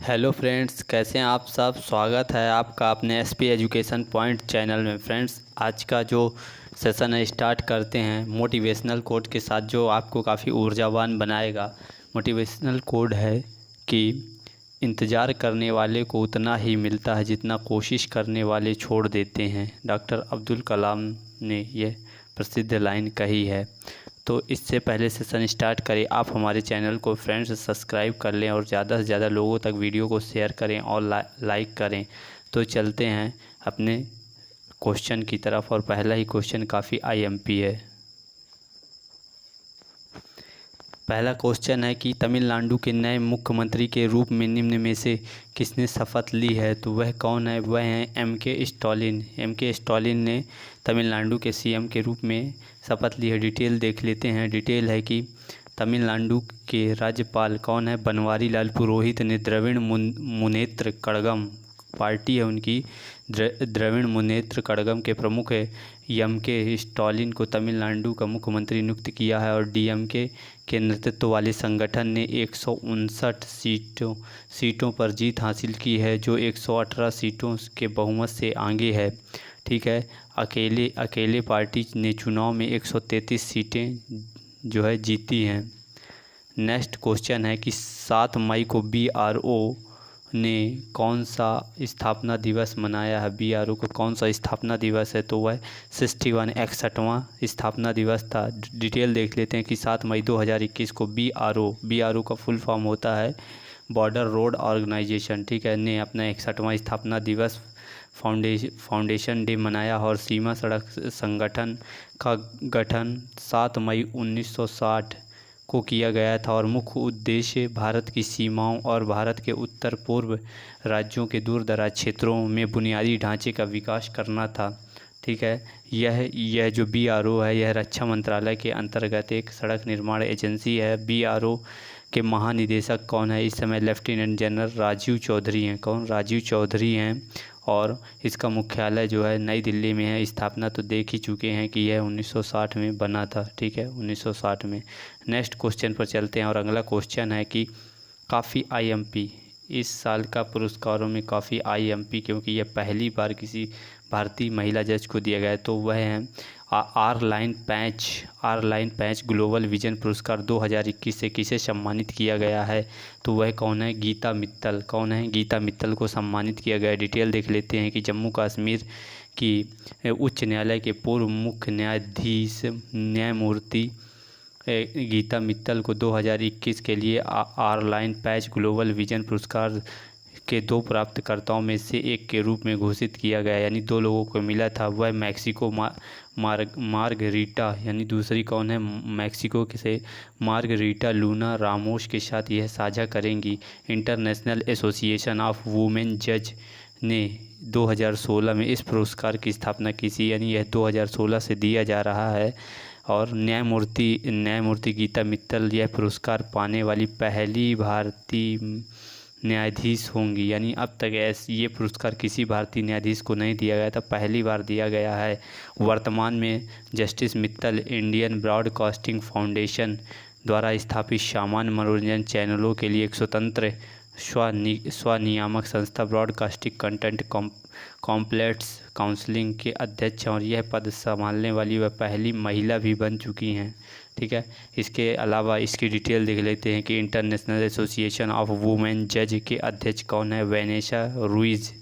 Hello friends, कैसे हैं आप सब। स्वागत है आपका अपने एसपी एजुकेशन पॉइंट चैनल में। फ्रेंड्स, आज का जो सेशन है स्टार्ट करते हैं मोटिवेशनल कोट के साथ, जो आपको काफ़ी ऊर्जावान बनाएगा। मोटिवेशनल कोड है कि इंतज़ार करने वाले को उतना ही मिलता है जितना कोशिश करने वाले छोड़ देते हैं। डॉक्टर अब्दुल कलाम ने यह प्रसिद्ध लाइन कही है। तो इससे पहले सेशन स्टार्ट करें, आप हमारे चैनल को फ्रेंड्स सब्सक्राइब कर लें और ज़्यादा से ज़्यादा लोगों तक वीडियो को शेयर करें और लाइक करें। तो चलते हैं अपने क्वेश्चन की तरफ, और पहला ही क्वेश्चन काफ़ी आईएमपी है। पहला क्वेश्चन है कि तमिलनाडु के नए मुख्यमंत्री के रूप में निम्न में से किसने शपथ ली है। तो वह कौन है? वह हैं एमके स्टालिन। एमके स्टालिन ने तमिलनाडु के सीएम के रूप में शपथ ली है। डिटेल देख लेते हैं। डिटेल है कि तमिलनाडु के राज्यपाल कौन है? बनवारी लाल पुरोहित ने द्रविड़ मुनेत्र कड़गम पार्टी है उनकी, द्रविड़ मुनेत्र कड़गम के प्रमुख एमके स्टालिन को तमिलनाडु का मुख्यमंत्री नियुक्त किया है। और डीएमके के नेतृत्व वाले संगठन ने 159 सीटों पर जीत हासिल की है, जो 118 सीटों के बहुमत से आगे है। ठीक है, अकेले पार्टी ने चुनाव में 133 सीटें जो है जीती हैं। नेक्स्ट क्वेश्चन है कि 7 मई को बीआरओ ने कौन सा स्थापना दिवस मनाया है। बीआरओ का कौन सा स्थापना दिवस है? तो वह 61वां स्थापना दिवस था। डिटेल देख लेते हैं कि 7 मई 2021 को बीआरओ का फुल फॉर्म होता है बॉर्डर रोड ऑर्गेनाइजेशन, ठीक है, ने अपना 61वां स्थापना दिवस फाउंडेशन डे मनाया। और सीमा सड़क संगठन का गठन 7 मई 1960 को किया गया था, और मुख्य उद्देश्य भारत की सीमाओं और भारत के उत्तर पूर्व राज्यों के दूर दराज क्षेत्रों में बुनियादी ढांचे का विकास करना था। ठीक है, यह जो बीआरओ है, यह रक्षा मंत्रालय के अंतर्गत एक सड़क निर्माण एजेंसी है। बीआरओ के महानिदेशक कौन है? इस समय लेफ्टिनेंट जनरल राजीव चौधरी हैं। कौन? राजीव चौधरी हैं। और इसका मुख्यालय जो है नई दिल्ली में है। स्थापना तो देख ही चुके हैं कि यह 1960 में बना था। ठीक है, 1960 में। नेक्स्ट क्वेश्चन पर चलते हैं, और अगला क्वेश्चन है कि काफ़ी आईएमपी इस साल का पुरस्कारों में काफ़ी आईएमपी, क्योंकि यह पहली बार किसी भारतीय महिला जज को दिया गया है। तो वह हैं R line patch global vision पुरस्कार 2021 से किसे सम्मानित किया गया है? तो वह कौन है? गीता मित्तल। कौन है? गीता मित्तल को सम्मानित किया गया है। डिटेल देख लेते हैं कि जम्मू कश्मीर की उच्च न्यायालय के पूर्व मुख्य न्यायाधीश न्यायमूर्ति गीता मित्तल को 2021 के लिए R line patch global vision पुरस्कार के 2 प्राप्तकर्ताओं में से एक के रूप में घोषित किया गया, यानी 2 लोगों को मिला था। वह मैक्सिको मार्गरीटा, यानी दूसरी कौन है? मैक्सिको से मार्गरीटा लूना रामोस के साथ यह साझा करेंगी। इंटरनेशनल एसोसिएशन ऑफ वुमेन जज ने 2016 में इस पुरस्कार की स्थापना की थी, यानी यह 2016 से दिया जा रहा है। और न्यायमूर्ति गीता मित्तल यह पुरस्कार पाने वाली पहली भारतीय न्यायाधीश होंगी, यानी अब तक ये पुरस्कार किसी भारतीय न्यायाधीश को नहीं दिया गया था, पहली बार दिया गया है। वर्तमान में justice Mittal Indian broadcasting foundation द्वारा स्थापित सामान्य मनोरंजन चैनलों के लिए एक स्वतंत्र स्वनियामक संस्था ब्रॉडकास्टिंग कंटेंट कॉम्प्लेक्स काउंसिलिंग के अध्यक्ष हैं, और यह पद संभालने वाली वह पहली महिला भी बन चुकी हैं। ठीक है, इसके अलावा इसकी डिटेल देख लेते हैं कि इंटरनेशनल एसोसिएशन ऑफ वुमेन जज के अध्यक्ष कौन है? Vanessa Ruiz.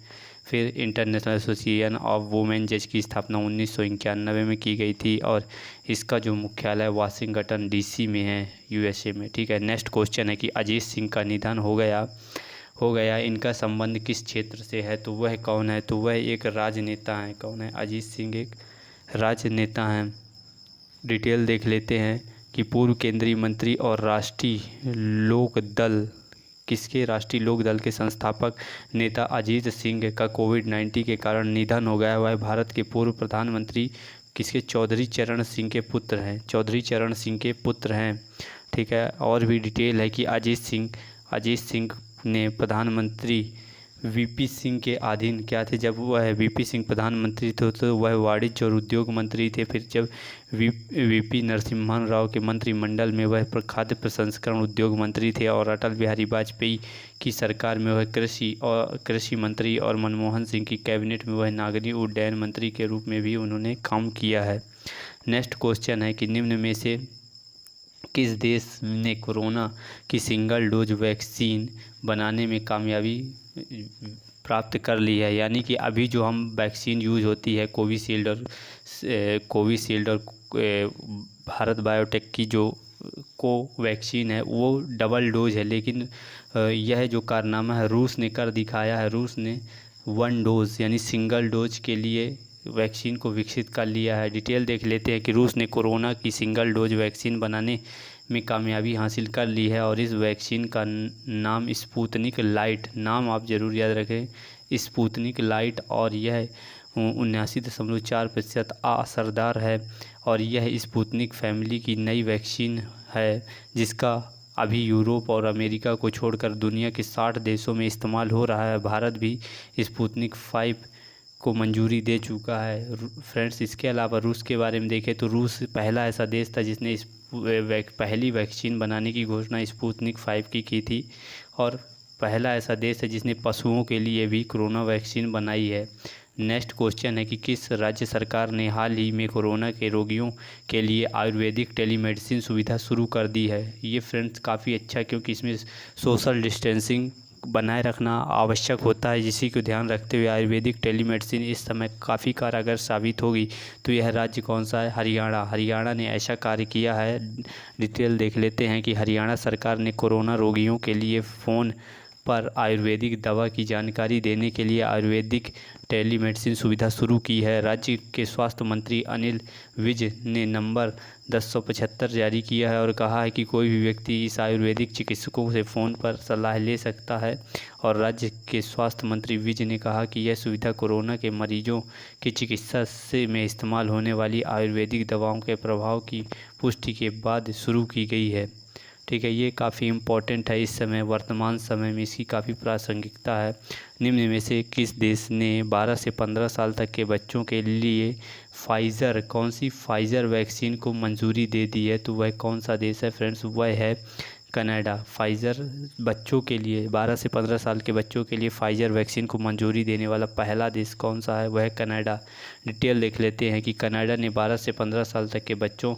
फिर इंटरनेशनल एसोसिएशन ऑफ वुमेन जज की स्थापना 1991 में की गई थी, और इसका जो मुख्यालय वाशिंगटन डीसी में है, यूएसए में। ठीक है, नेक्स्ट क्वेश्चन है कि अजीत सिंह का निधन हो गया, इनका संबंध किस क्षेत्र से है? तो वह कौन है? तो वह एक राजनेता हैं। कौन है? अजीत सिंह एक राजनेता हैं। डिटेल देख लेते हैं कि पूर्व केंद्रीय मंत्री और राष्ट्रीय लोक दल के संस्थापक नेता अजीत सिंह का कोविड-19 के कारण निधन हो गया। वह भारत के पूर्व प्रधानमंत्री किसके? चौधरी चरण सिंह के पुत्र हैं। चौधरी चरण सिंह के पुत्र हैं। ठीक है, और भी डिटेल है कि अजीत सिंह ने प्रधानमंत्री वीपी सिंह के अधीन क्या थे। जब वह वीपी सिंह प्रधानमंत्री थे तो वह वाणिज्य और उद्योग मंत्री थे। फिर जब वीपी नरसिम्हा राव के मंत्रिमंडल में वह खाद्य प्रसंस्करण उद्योग मंत्री थे, और अटल बिहारी वाजपेयी की सरकार में वह कृषि मंत्री, और मनमोहन सिंह की कैबिनेट में वह नागरिक उड्डयन मंत्री के रूप में भी उन्होंने काम किया है। नेक्स्ट क्वेश्चन है कि निम्न में से किस देश ने कोरोना की सिंगल डोज वैक्सीन बनाने में कामयाबी प्राप्त कर ली है। यानी कि अभी जो हम वैक्सीन यूज होती है कोविशील्ड और भारत बायोटेक की जो वैक्सीन है वो डबल डोज है, लेकिन यह जो कारनामा है रूस ने कर दिखाया है। रूस ने 1 डोज यानी सिंगल डोज के लिए वैक्सीन को विकसित कर लिया है। डिटेल देख लेते हैं कि रूस ने कोरोना की सिंगल डोज वैक्सीन बनाने में कामयाबी हासिल कर ली है, और इस वैक्सीन का नाम स्पुतनिक लाइट, नाम आप ज़रूर याद रखें, स्पुतनिक लाइट, और यह 79.4% असरदार है। और यह स्पुतनिक फैमिली की नई वैक्सीन है जिसका अभी यूरोप और अमेरिका को छोड़कर दुनिया के 60 देशों में इस्तेमाल हो रहा है। भारत भी स्पुतनिक 5 को मंजूरी दे चुका है। फ्रेंड्स, इसके अलावा रूस के बारे में देखें तो रूस पहला ऐसा देश था जिसने इस पहली वैक्सीन बनाने की घोषणा स्पुतनिक 5 की थी, और पहला ऐसा देश है जिसने पशुओं के लिए भी कोरोना वैक्सीन बनाई है। नेक्स्ट क्वेश्चन है कि किस राज्य सरकार ने हाल ही में कोरोना के रोगियों के लिए आयुर्वेदिक टेलीमेडिसिन सुविधा शुरू कर दी है। ये फ्रेंड्स काफ़ी अच्छा है क्योंकि इसमें सोशल डिस्टेंसिंग बनाए रखना आवश्यक होता है, जिसी को ध्यान रखते हुए आयुर्वेदिक टेलीमेडिसिन इस समय काफ़ी कारगर साबित होगी। तो यह राज्य कौन सा है? हरियाणा। हरियाणा ने ऐसा कार्य किया है। डिटेल देख लेते हैं कि हरियाणा सरकार ने कोरोना रोगियों के लिए फ़ोन पर आयुर्वेदिक दवा की जानकारी देने के लिए आयुर्वेदिक टेलीमेडिसिन सुविधा शुरू की है। राज्य के स्वास्थ्य मंत्री अनिल विज ने नंबर 1075 जारी किया है और कहा है कि कोई भी व्यक्ति इस आयुर्वेदिक चिकित्सकों से फ़ोन पर सलाह ले सकता है। और राज्य के स्वास्थ्य मंत्री विज ने कहा कि यह सुविधा कोरोना के मरीजों की चिकित्सा में इस्तेमाल होने वाली आयुर्वेदिक दवाओं के प्रभाव की पुष्टि के बाद शुरू की गई है। ठीक है, ये काफ़ी इम्पोर्टेंट है इस समय, वर्तमान समय में इसकी काफ़ी प्रासंगिकता है। निम्न में से किस देश ने 12 से 15 साल तक के बच्चों के लिए कौन सी फाइज़र वैक्सीन को मंजूरी दे दी है? तो वह कौन सा देश है फ्रेंड्स? वह है कनाडा। फाइज़र बच्चों के लिए 12 से 15 साल के बच्चों के लिए फाइज़र वैक्सीन को मंजूरी देने वाला पहला देश कौन सा है? वह है कनाडा। डिटेल देख लेते हैं कि कनाडा ने 12 से 15 साल तक के बच्चों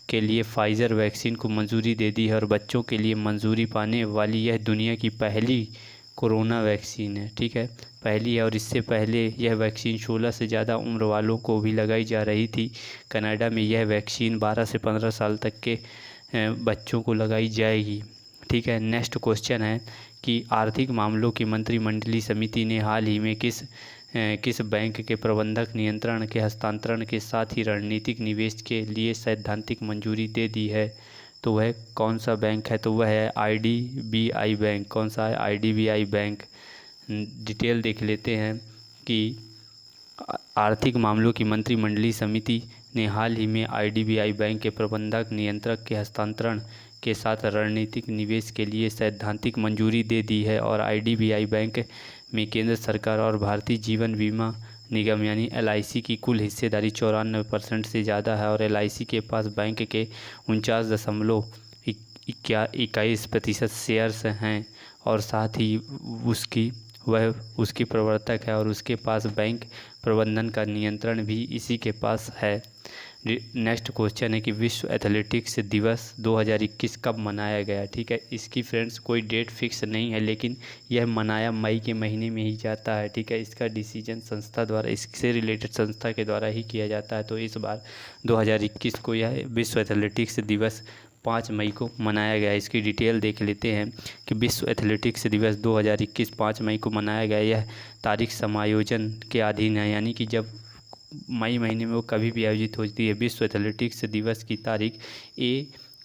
के लिए फाइज़र वैक्सीन को मंजूरी दे दी है, और बच्चों के लिए मंजूरी पाने वाली यह दुनिया की पहली कोरोना वैक्सीन है। ठीक है, पहली है, और इससे पहले यह वैक्सीन 16 से ज़्यादा उम्र वालों को भी लगाई जा रही थी। कनाडा में यह वैक्सीन 12 से 15 साल तक के बच्चों को लगाई जाएगी। ठीक है, नेक्स्ट क्वेश्चन है कि आर्थिक मामलों की मंत्रिमंडलीय समिति ने हाल ही में किस बैंक के प्रबंधक नियंत्रण के हस्तांतरण के साथ ही रणनीतिक निवेश के लिए सैद्धांतिक मंजूरी दे दी है? तो वह कौन सा बैंक है? तो वह है IDBI बैंक। कौन सा है? IDBI bank. डिटेल देख लेते हैं कि आर्थिक मामलों की मंत्रिमंडलीय समिति ने हाल ही में IDBI बैंक के प्रबंधक नियंत्रक के हस्तांतरण के साथ रणनीतिक निवेश के लिए सैद्धांतिक मंजूरी दे दी है। और IDBI बैंक में केंद्र सरकार और भारतीय जीवन बीमा निगम यानी LIC की कुल हिस्सेदारी 94% से ज़्यादा है, और LIC के पास बैंक के 49.21% शेयर्स हैं, और साथ ही वह उसकी प्रवर्तक है, और उसके पास बैंक प्रबंधन का नियंत्रण भी इसी के पास है। नेक्स्ट क्वेश्चन है कि विश्व एथलेटिक्स दिवस 2021 कब मनाया गया? ठीक है, इसकी फ्रेंड्स कोई डेट फिक्स नहीं है, लेकिन यह मनाया मई के महीने में ही जाता है। ठीक है, इसका डिसीजन संस्था द्वारा, इससे रिलेटेड संस्था के द्वारा ही किया जाता है। तो इस बार 2021 को यह विश्व एथलेटिक्स दिवस 5 मई को मनाया गया। इसकी डिटेल देख लेते हैं कि विश्व एथलेटिक्स दिवस 2021 5 मई को मनाया गया। यह तारीख समायोजन के अधीन है, यानी कि जब मई महीने में वो कभी भी आयोजित होती है। विश्व एथलेटिक्स दिवस की तारीख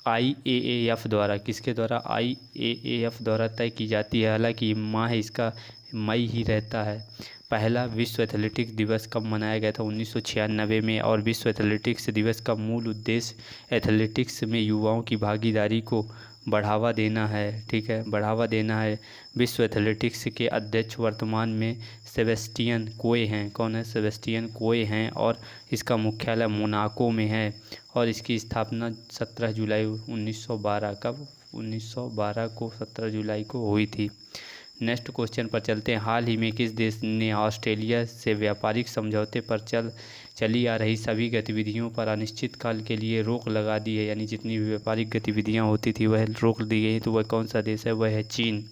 IAAF द्वारा, किसके द्वारा? IAAF द्वारा तय की जाती है। हालांकि माह इसका मई ही रहता है। पहला विश्व एथलेटिक्स दिवस कब मनाया गया था? 1996 में। और विश्व एथलेटिक्स दिवस का मूल उद्देश्य एथलेटिक्स में युवाओं की भागीदारी को बढ़ावा देना है, ठीक है, बढ़ावा देना है। विश्व एथलेटिक्स के अध्यक्ष वर्तमान में सेबेस्टियन कोए हैं। कौन है? सेबेस्टियन कोए हैं। और इसका मुख्यालय मोनाको में है और इसकी स्थापना 17 जुलाई 1912 कब 1912 को 17 जुलाई को हुई थी। नेक्स्ट क्वेश्चन पर चलते हैं। हाल ही में किस देश ने ऑस्ट्रेलिया से व्यापारिक समझौते पर चली आ रही सभी गतिविधियों पर अनिश्चितकाल के लिए रोक लगा दी है? यानी जितनी भी व्यापारिक गतिविधियां होती थी वह रोक दी गई। तो वह कौन सा देश है? वह है चीन।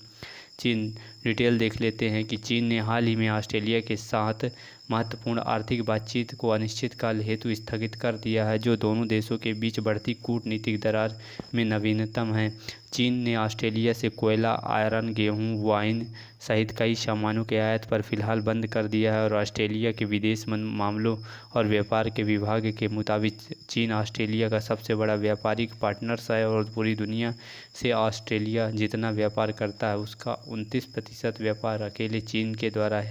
चीन। डिटेल देख लेते हैं कि चीन ने हाल ही में ऑस्ट्रेलिया के साथ महत्वपूर्ण आर्थिक बातचीत को अनिश्चितकाल हेतु स्थगित कर दिया है, जो दोनों देशों के बीच बढ़ती कूटनीतिक दरार में नवीनतम है। चीन ने ऑस्ट्रेलिया से कोयला, आयरन, गेहूं, वाइन सहित कई सामानों के आयात पर फिलहाल बंद कर दिया है और ऑस्ट्रेलिया के विदेश मामलों और व्यापार के विभाग के मुताबिक चीन ऑस्ट्रेलिया का सबसे बड़ा व्यापारिक पार्टनर है और पूरी दुनिया से ऑस्ट्रेलिया जितना व्यापार करता है उसका 29% व्यापार अकेले चीन के द्वारा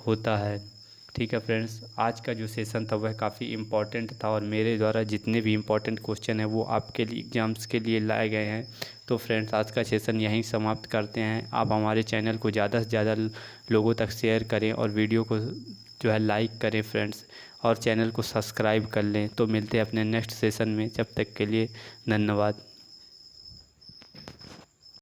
होता है। ठीक है फ्रेंड्स, आज का जो सेशन था वह काफ़ी इम्पोर्टेंट था और मेरे द्वारा जितने भी इम्पोर्टेंट क्वेश्चन हैं वो आपके लिए एग्ज़ाम्स के लिए लाए गए हैं। तो फ्रेंड्स, आज का सेशन यहीं समाप्त करते हैं। आप हमारे चैनल को ज़्यादा से ज़्यादा लोगों तक शेयर करें और वीडियो को जो है लाइक करें फ्रेंड्स, और चैनल को सब्सक्राइब कर लें। तो मिलते हैं अपने नेक्स्ट सेशन में, जब तक के लिए धन्यवाद।